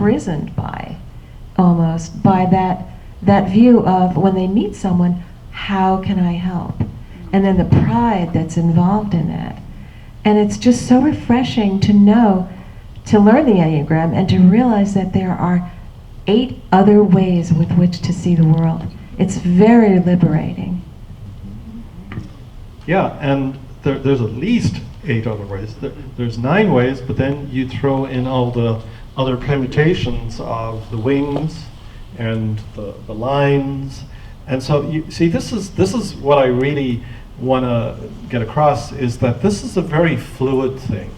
imprisoned by, almost, by that view of when they meet someone, how can I help? And then the pride that's involved in that. And it's just so refreshing to know, to learn the Enneagram and to realize that there are 8 other ways with which to see the world. It's very liberating. Yeah, and there's at least 8 other ways. There's 9 ways, but then you throw in all the other permutations of the wings and the lines. And so you see, this is what I really want to get across, is that this is a very fluid thing.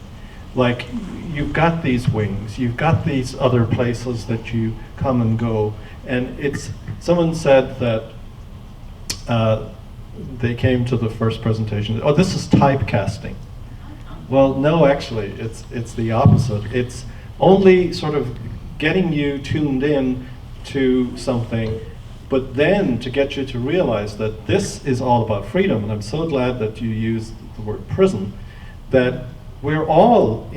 Like, you've got these wings, you've got these other places that you come and go, and someone said that they came to the first presentation, oh, this is typecasting. Well, no, actually, it's the opposite. It's only sort of getting you tuned in to something, but then to get you to realize that this is all about freedom. And I'm so glad that you used the word prison, that we're all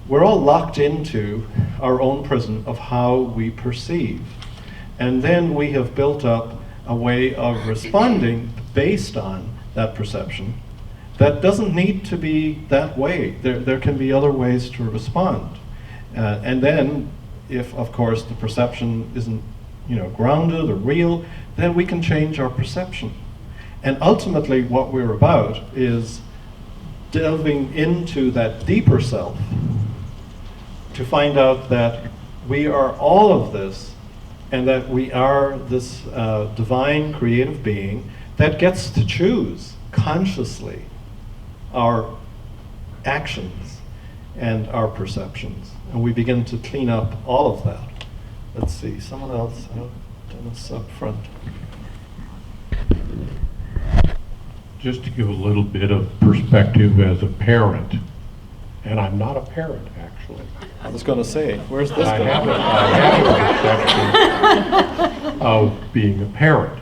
locked into our own prison of how we perceive. And then we have built up a way of responding based on that perception that doesn't need to be that way. There can be other ways to respond. And then, if, of course, the perception isn't grounded or real, then we can change our perception. And ultimately, what we're about is delving into that deeper self to find out that we are all of this, and that we are this divine creative being that gets to choose consciously our actions and our perceptions. And we begin to clean up all of that. Let's see, someone else, Dennis up front. Just to give a little bit of perspective as a parent, and I'm not a parent actually. I was going to say, where's this I going? have a perception of being a parent.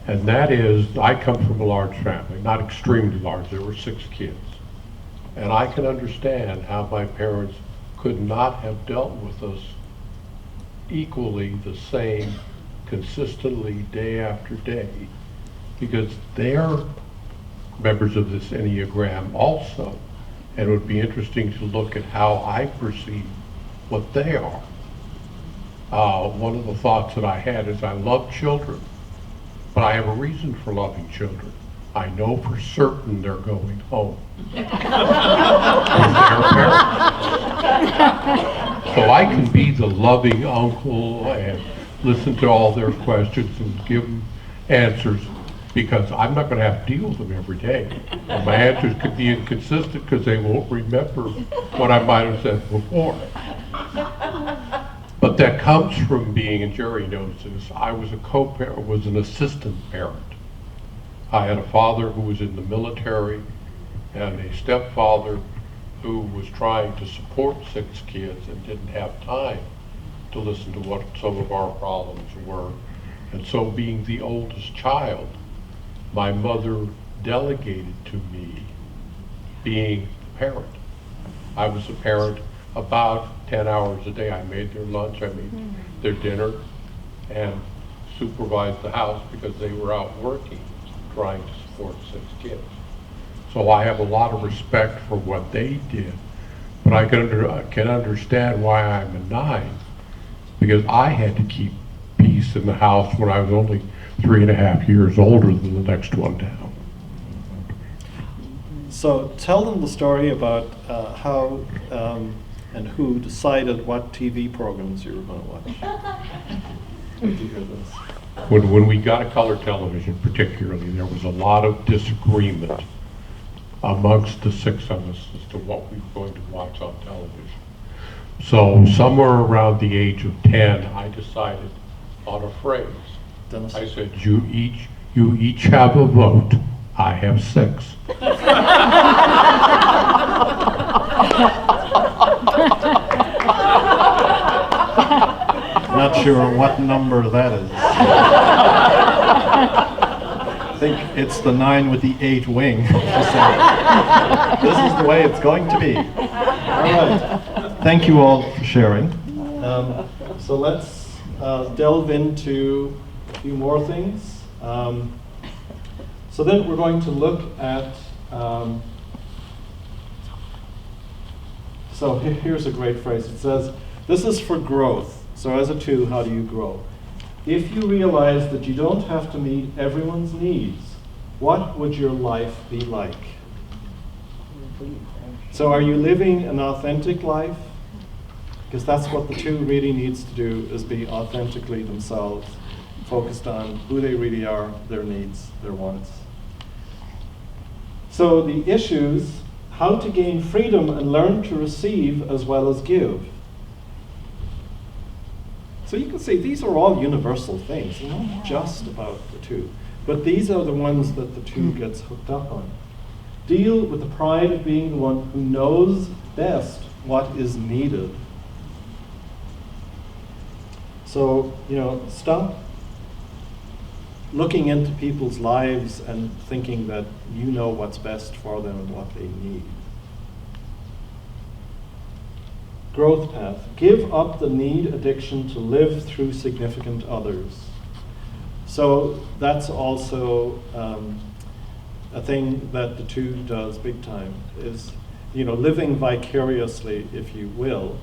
And that is, I come from a large family, not extremely large, there were 6 kids. And I can understand how my parents could not have dealt with us equally the same, consistently, day after day, because they're members of this Enneagram also. And it would be interesting to look at how I perceive what they are. One of the thoughts that I had is I love children, but I have a reason for loving children. I know for certain they're going home. With their parents. So I can be the loving uncle and listen to all their questions and give them answers, because I'm not going to have to deal with them every day. And my answers could be inconsistent because they won't remember what I might have said before. But that comes from being, and Jerry knows this, I was a co-parent, was an assistant parent. I had a father who was in the military and a stepfather who was trying to support 6 kids and didn't have time to listen to what some of our problems were. And so, being the oldest child, my mother delegated to me being the parent. I was a parent about 10 hours a day. I made their lunch, I made their dinner, and supervised the house because they were out working, trying to support 6 kids. So I have a lot of respect for what they did, but I can understand why I'm a 9, because I had to keep peace in the house when I was only 3.5 years older than the next one down. So tell them the story about how and who decided what TV programs you were going to watch. Did you hear this? When we got a color television particularly, there was a lot of disagreement amongst the 6 of us as to what we were going to watch on television. So somewhere around the age of 10, I decided on a phrase. Dennis? I said, you each have a vote. I have 6. Not sure what number that is. I think it's the 9 with the 8 wing. This is the way it's going to be. All right. Thank you all for sharing. So let's delve into a few more things. So then we're going to look at, so here's a great phrase. It says, this is for growth. So as a 2, how do you grow? If you realize that you don't have to meet everyone's needs, what would your life be like? So are you living an authentic life? Because that's what the 2 really needs to do, is be authentically themselves, focused on who they really are, their needs, their wants. So the issues, how to gain freedom and learn to receive as well as give. So you can see these are all universal things, they're not just about the 2. But these are the ones that the 2 gets hooked up on. Deal with the pride of being the one who knows best what is needed. So, stop looking into people's lives and thinking that you know what's best for them and what they need. Growth path. Give up the need addiction to live through significant others. So that's also a thing that the 2 does big time, is living vicariously, if you will.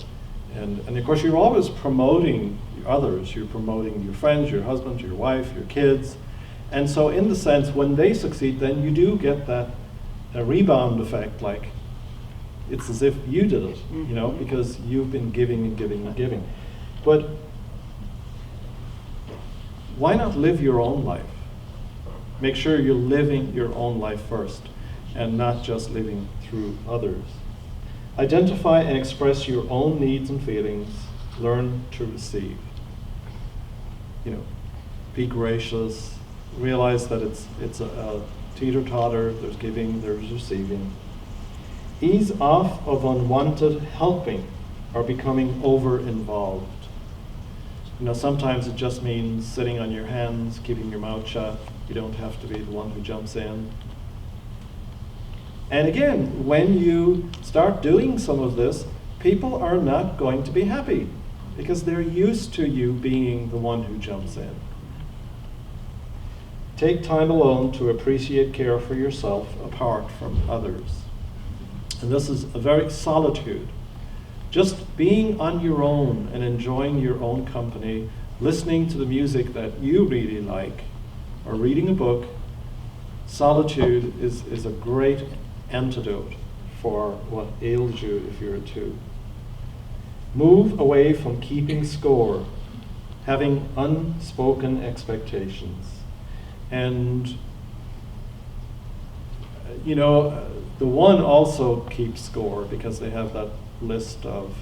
And of course you're always promoting others. You're promoting your friends, your husband, your wife, your kids. And so in the sense, when they succeed, then you do get that rebound effect, like it's as if you did it, because you've been giving and giving and giving. But why not live your own life? Make sure you're living your own life first and not just living through others. Identify and express your own needs and feelings. Learn to receive. Be gracious. Realize that it's a teeter-totter. There's giving, there's receiving. Ease off of unwanted helping or becoming over-involved. Sometimes it just means sitting on your hands, keeping your mouth shut. You don't have to be the one who jumps in. And again, when you start doing some of this, people are not going to be happy because they're used to you being the one who jumps in. Take time alone to appreciate care for yourself apart from others. And this is a very solitude. Just being on your own and enjoying your own company, listening to the music that you really like, or reading a book, solitude is a great antidote for what ails you if you're a 2. Move away from keeping score, having unspoken expectations. And, the 1 also keeps score because they have that list of,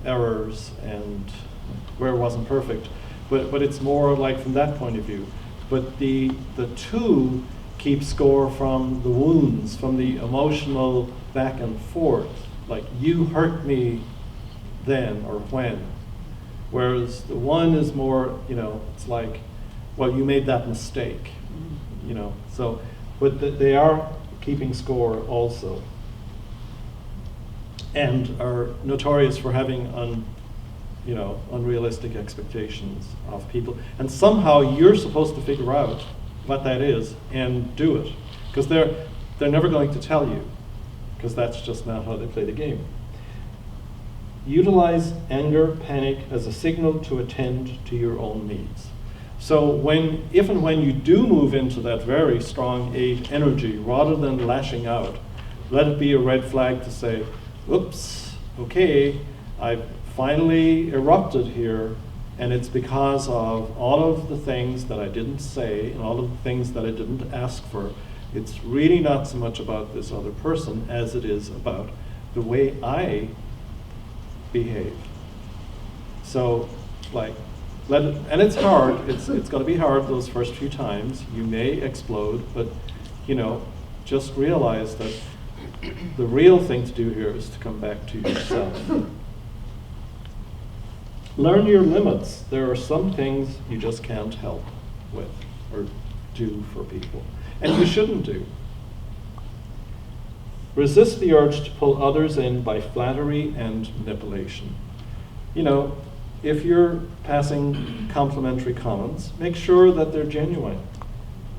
errors and where it wasn't perfect. But it's more like from that point of view. But the 2 keep score from the wounds, from the emotional back and forth. Like, you hurt me then or when. Whereas the 1 is more, it's like, well, you made that mistake. So, but they are keeping score also. And are notorious for having unrealistic expectations of people. And somehow you're supposed to figure out what that is and do it. Because they're never going to tell you, because that's just not how they play the game. Utilize anger, panic as a signal to attend to your own needs. So if and when you do move into that very strong 8 energy, rather than lashing out, let it be a red flag to say, oops, okay, I've finally erupted here, and it's because of all of the things that I didn't say and all of the things that I didn't ask for. It's really not so much about this other person as it is about the way I behave. So, let it, and it's hard, it's going to be hard those first few times. You may explode, but, just realize that the real thing to do here is to come back to yourself. Learn your limits. There are some things you just can't help with or do for people, and you shouldn't do. Resist the urge to pull others in by flattery and manipulation. You know, if you're passing complimentary comments, make sure that they're genuine.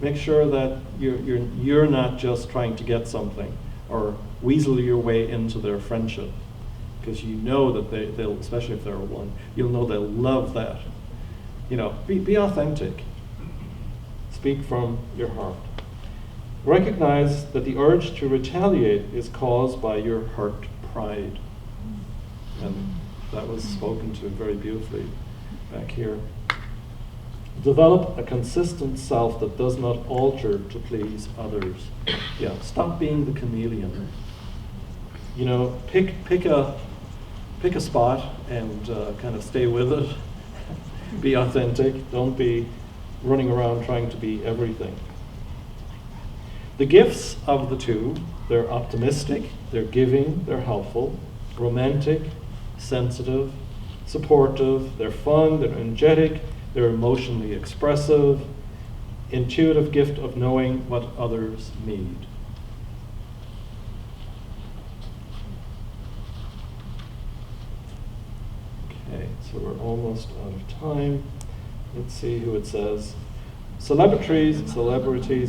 Make sure that you're not just trying to get something or weasel your way into their friendship, because you know that they'll, especially if they're a one, you'll know they'll love that. You know, be authentic. Speak from your heart. Recognize that the urge to retaliate is caused by your hurt pride. And that was spoken to very beautifully back here. Develop a consistent self that does not alter to please others. Yeah, stop being the chameleon. You know, pick a spot and kind of stay with it. Be authentic. Don't be running around trying to be everything. The gifts of the two, they're optimistic, they're giving, they're helpful, romantic, sensitive, supportive, they're fun, they're energetic, they're emotionally expressive, intuitive gift of knowing what others need. Okay, so we're almost out of time. Let's see who it says. Celebrities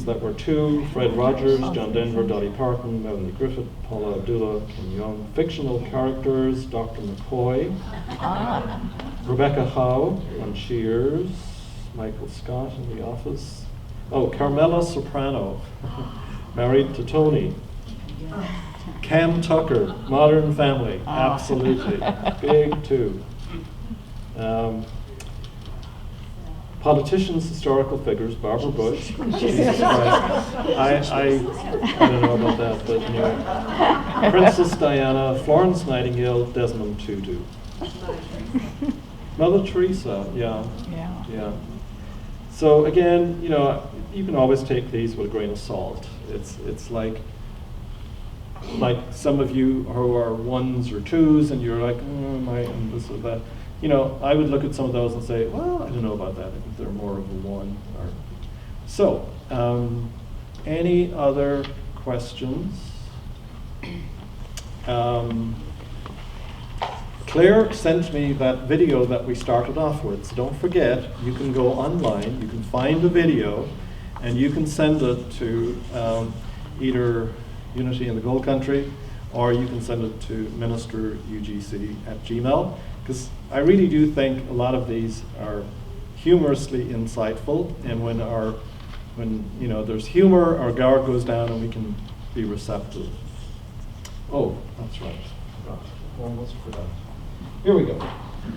that were two: Fred Rogers, John Denver, Dolly Parton, Melanie Griffith, Paula Abdullah, Ken Young. Fictional characters: Dr. McCoy, Rebecca Howe on Cheers, Michael Scott in The Office. Oh, Carmela Soprano, married to Tony. Cam Tucker, Modern Family, absolutely, big two. Politicians, historical figures: Barbara Bush. Jesus Christ. I don't know about that, but anyway. Princess Diana, Florence Nightingale, Desmond Tutu. Mother Teresa, yeah. So again, you know, you can always take these with a grain of salt. It's like some of you who are ones or twos, and you're like, and this or that. You know, I would look at some of those and say, well, I don't know about that. I think they're more of a one. So, any other questions? Claire sent me that video that we started off with. So don't forget, you can go online, you can find the video, and you can send it to either Unity in the Gold Country, or you can send it to ministerugc@gmail.com. Because I really do think a lot of these are humorously insightful, and when you know there's humor, our guard goes down and we can be receptive. Oh, that's right. Almost forgot. Here we go.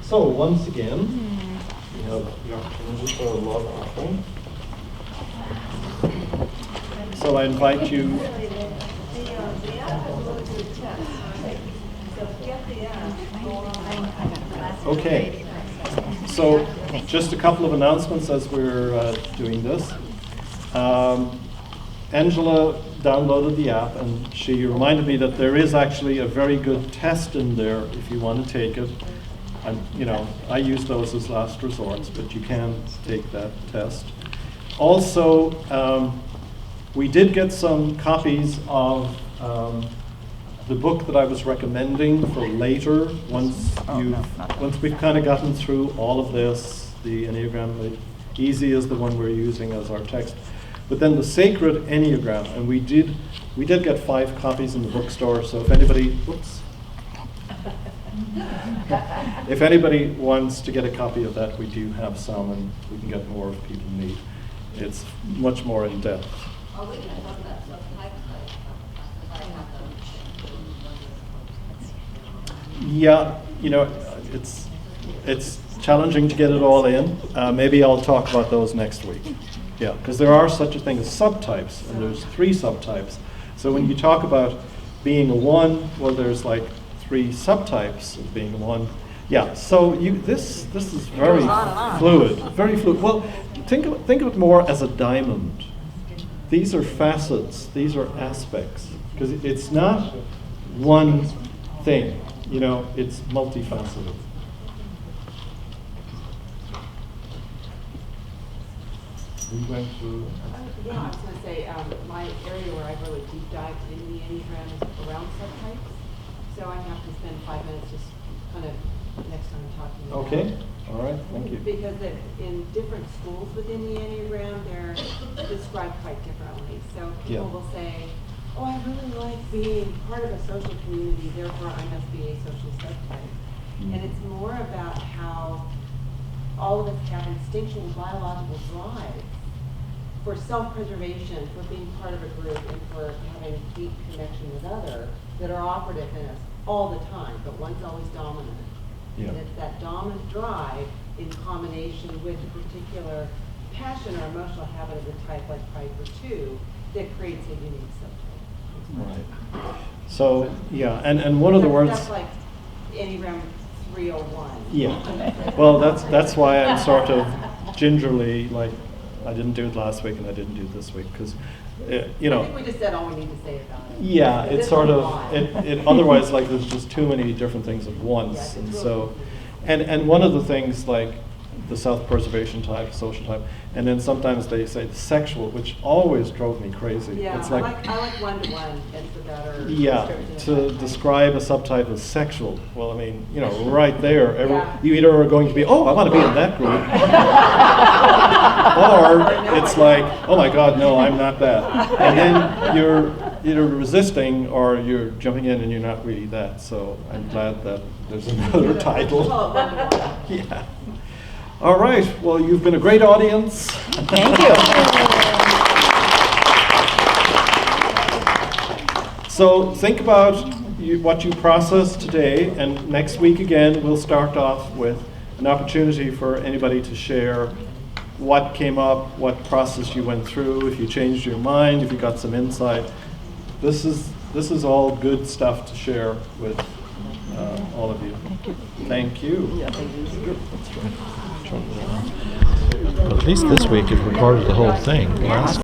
So once again, we have the opportunity for a log offering. So I invite you. Okay, so just a couple of announcements as we're doing this. Angela downloaded the app, and she reminded me that there is actually a very good test in there if you want to take it. And you know, I use those as last resorts, but you can take that test. Also, we did get some copies of the book that I was recommending for later, once we've kind of gotten through all of this. The Enneagram, the easy is the one we're using as our text. But then the Sacred Enneagram, and we did get 5 copies in the bookstore, so if anybody, if anybody wants to get a copy of that, we do have some, and we can get more if people need. It's much more in depth. Yeah, you know, it's challenging to get it all in. Maybe I'll talk about those next week. Yeah, because there are such a thing as subtypes, and there's 3 subtypes. So when you talk about being a 1, well, there's like 3 subtypes of being a 1. Yeah, so this is very fluid, very fluid. Well, think of it more as a diamond. These are facets, these are aspects, because it's not one thing. You know, it's multifaceted. we went through. Yeah, I was going to say, my area where I really deep dived into the Enneagram is around subtypes. So I have to spend 5 minutes just kind of next time talking about Okay, all right, thank you. Because in different schools within the Enneagram, they're described quite differently. So people will say, oh, I really like being part of a social community, therefore I must be a social subtype. And it's more about how all of us have instinctual biological drive for self-preservation, for being part of a group, and for having deep connection with others that are operative in us all the time, but one's always dominant. Yeah. And it's that dominant drive in combination with a particular passion or emotional habit of the type like pride for two that creates a unique subtype. Right. So, yeah, and one of the words... That's like Enneagram 301. Yeah. Well, that's why I'm sort of gingerly, like, I didn't do it last week and I didn't do it this week, because, you know... I think we just said all we need to say about it. Yeah, It's it's sort of, lot. it otherwise, like, there's just too many different things at once. Yeah, And it's so, really and one of the things, like, the self-preservation type, social type, and then sometimes they say the sexual, which always drove me crazy. Yeah, It's I like one-to-one as the better yeah, description to of that. describe a subtype as sexual. Well, I mean, you know, right there, Yeah. you either are going to be, oh, I want to be in that group, or it's like, oh my God, no, I'm not that. And then you're either resisting or you're jumping in and you're not really that. So I'm glad that there's another title. Call it one-to-one. Yeah. All right. Well, you've been a great audience. Thank you. So think about what you processed today, and next week again, we'll start off with an opportunity for anybody to share what came up, what process you went through, if you changed your mind, if you got some insight. This is all good stuff to share with all of you. Thank you. At least this week it recorded the whole thing. Last